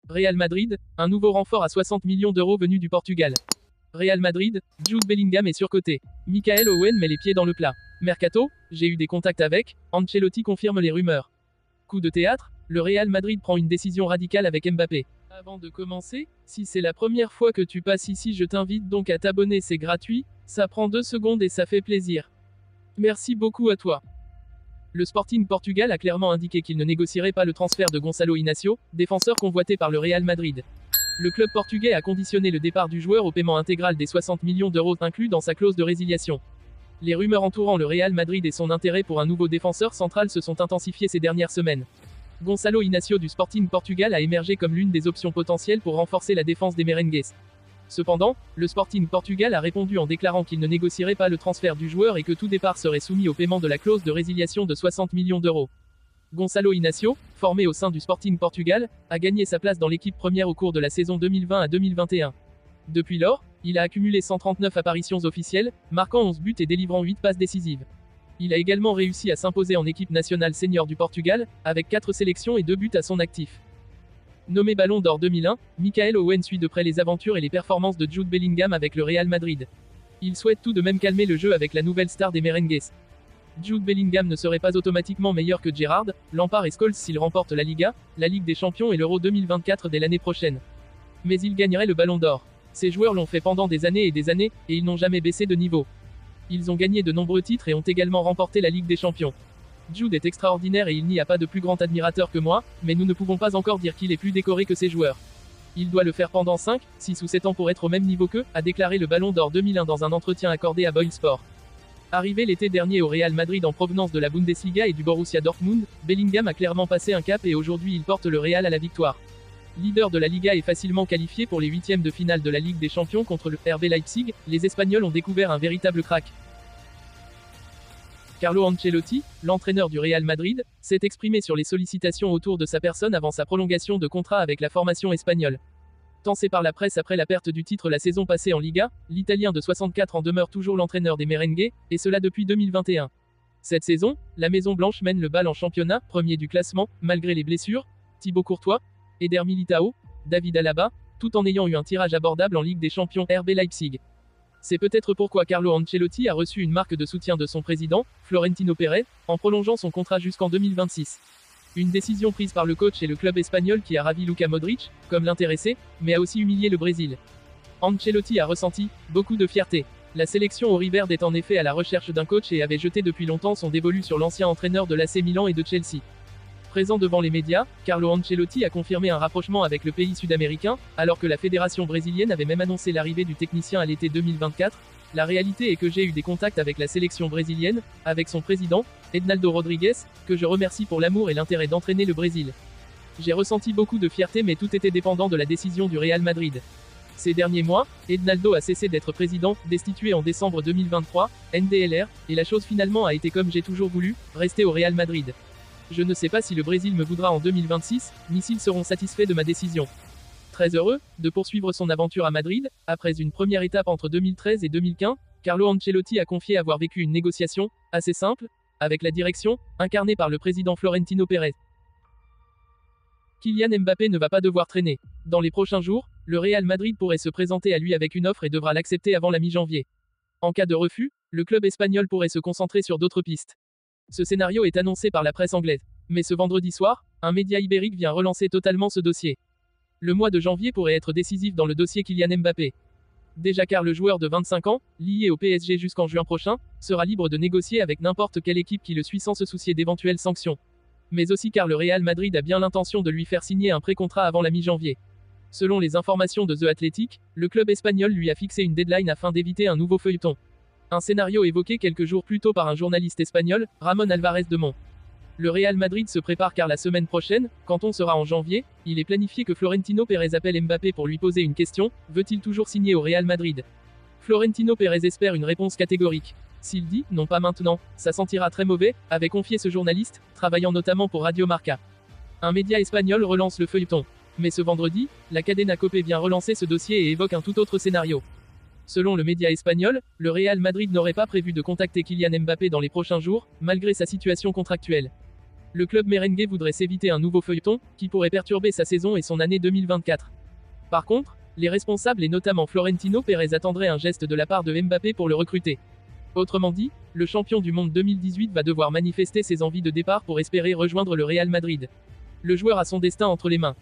Real Madrid, un nouveau renfort à 60 millions d'euros venu du Portugal. Real Madrid, Jude Bellingham est surcoté. Michael Owen met les pieds dans le plat. Mercato, j'ai eu des contacts avec, Ancelotti confirme les rumeurs. Coup de théâtre, le Real Madrid prend une décision radicale avec Mbappé. Avant de commencer, si c'est la première fois que tu passes ici, je t'invite donc à t'abonner, c'est gratuit, ça prend 2 secondes et ça fait plaisir. Merci beaucoup à toi. Le Sporting Portugal a clairement indiqué qu'il ne négocierait pas le transfert de Gonçalo Inácio, défenseur convoité par le Real Madrid. Le club portugais a conditionné le départ du joueur au paiement intégral des 60 millions d'euros inclus dans sa clause de résiliation. Les rumeurs entourant le Real Madrid et son intérêt pour un nouveau défenseur central se sont intensifiées ces dernières semaines. Gonçalo Inácio du Sporting Portugal a émergé comme l'une des options potentielles pour renforcer la défense des merengues. Cependant, le Sporting Portugal a répondu en déclarant qu'il ne négocierait pas le transfert du joueur et que tout départ serait soumis au paiement de la clause de résiliation de 60 millions d'euros. Gonçalo Inácio, formé au sein du Sporting Portugal, a gagné sa place dans l'équipe première au cours de la saison 2020 à 2021. Depuis lors, il a accumulé 139 apparitions officielles, marquant 11 buts et délivrant 8 passes décisives. Il a également réussi à s'imposer en équipe nationale senior du Portugal, avec 4 sélections et 2 buts à son actif. Nommé Ballon d'Or 2001, Michael Owen suit de près les aventures et les performances de Jude Bellingham avec le Real Madrid. Il souhaite tout de même calmer le jeu avec la nouvelle star des merengues. Jude Bellingham ne serait pas automatiquement meilleur que Gerrard, Lampard et Scholes s'il remporte la Liga, la Ligue des Champions et l'Euro 2024 dès l'année prochaine. Mais il gagnerait le Ballon d'Or. Ces joueurs l'ont fait pendant des années, et ils n'ont jamais baissé de niveau. Ils ont gagné de nombreux titres et ont également remporté la Ligue des Champions. Jude est extraordinaire et il n'y a pas de plus grand admirateur que moi, mais nous ne pouvons pas encore dire qu'il est plus décoré que ses joueurs. Il doit le faire pendant 5, 6 ou 7 ans pour être au même niveau qu'eux, a déclaré le Ballon d'Or 2001 dans un entretien accordé à Boil Sport. Arrivé l'été dernier au Real Madrid en provenance de la Bundesliga et du Borussia Dortmund, Bellingham a clairement passé un cap et aujourd'hui il porte le Real à la victoire. Leader de la Liga et facilement qualifié pour les 8e de finale de la Ligue des Champions contre le RB Leipzig, les Espagnols ont découvert un véritable crack. Carlo Ancelotti, l'entraîneur du Real Madrid, s'est exprimé sur les sollicitations autour de sa personne avant sa prolongation de contrat avec la formation espagnole. Tancé par la presse après la perte du titre la saison passée en Liga, l'Italien de 64 ans demeure toujours l'entraîneur des merengues, et cela depuis 2021. Cette saison, la Maison Blanche mène le bal en championnat, premier du classement, malgré les blessures, Thibaut Courtois, Eder Militao, David Alaba, tout en ayant eu un tirage abordable en Ligue des Champions RB Leipzig. C'est peut-être pourquoi Carlo Ancelotti a reçu une marque de soutien de son président, Florentino Pérez, en prolongeant son contrat jusqu'en 2026. Une décision prise par le coach et le club espagnol qui a ravi Luka Modric, comme l'intéressé, mais a aussi humilié le Brésil. Ancelotti a ressenti beaucoup de fierté. La sélection auriverde est en effet à la recherche d'un coach et avait jeté depuis longtemps son dévolu sur l'ancien entraîneur de l'AC Milan et de Chelsea. Présent devant les médias, Carlo Ancelotti a confirmé un rapprochement avec le pays sud-américain, alors que la fédération brésilienne avait même annoncé l'arrivée du technicien à l'été 2024. La réalité est que j'ai eu des contacts avec la sélection brésilienne, avec son président, Ednaldo Rodrigues, que je remercie pour l'amour et l'intérêt d'entraîner le Brésil. J'ai ressenti beaucoup de fierté mais tout était dépendant de la décision du Real Madrid. Ces derniers mois, Ednaldo a cessé d'être président, destitué en décembre 2023, NDLR, et la chose finalement a été comme j'ai toujours voulu, rester au Real Madrid. Je ne sais pas si le Brésil me voudra en 2026, ni s'ils seront satisfaits de ma décision. Très heureux de poursuivre son aventure à Madrid, après une première étape entre 2013 et 2015, Carlo Ancelotti a confié avoir vécu une négociation, assez simple, avec la direction, incarnée par le président Florentino Pérez. Kylian Mbappé ne va pas devoir traîner. Dans les prochains jours, le Real Madrid pourrait se présenter à lui avec une offre et devra l'accepter avant la mi-janvier. En cas de refus, le club espagnol pourrait se concentrer sur d'autres pistes. Ce scénario est annoncé par la presse anglaise. Mais ce vendredi soir, un média ibérique vient relancer totalement ce dossier. Le mois de janvier pourrait être décisif dans le dossier Kylian Mbappé. Déjà car le joueur de 25 ans, lié au PSG jusqu'en juin prochain, sera libre de négocier avec n'importe quelle équipe qui le suit sans se soucier d'éventuelles sanctions. Mais aussi car le Real Madrid a bien l'intention de lui faire signer un pré-contrat avant la mi-janvier. Selon les informations de The Athletic, le club espagnol lui a fixé une deadline afin d'éviter un nouveau feuilleton. Un scénario évoqué quelques jours plus tôt par un journaliste espagnol, Ramon Alvarez de Mon. Le Real Madrid se prépare car la semaine prochaine, quand on sera en janvier, il est planifié que Florentino Pérez appelle Mbappé pour lui poser une question, veut-il toujours signer au Real Madrid? Florentino Pérez espère une réponse catégorique. S'il dit « non pas maintenant », ça sentira très mauvais, avait confié ce journaliste, travaillant notamment pour Radio Marca. Un média espagnol relance le feuilleton. Mais ce vendredi, la Cadena Cope vient relancer ce dossier et évoque un tout autre scénario. Selon le média espagnol, le Real Madrid n'aurait pas prévu de contacter Kylian Mbappé dans les prochains jours, malgré sa situation contractuelle. Le club merengue voudrait s'éviter un nouveau feuilleton, qui pourrait perturber sa saison et son année 2024. Par contre, les responsables et notamment Florentino Pérez attendraient un geste de la part de Mbappé pour le recruter. Autrement dit, le champion du monde 2018 va devoir manifester ses envies de départ pour espérer rejoindre le Real Madrid. Le joueur a son destin entre les mains.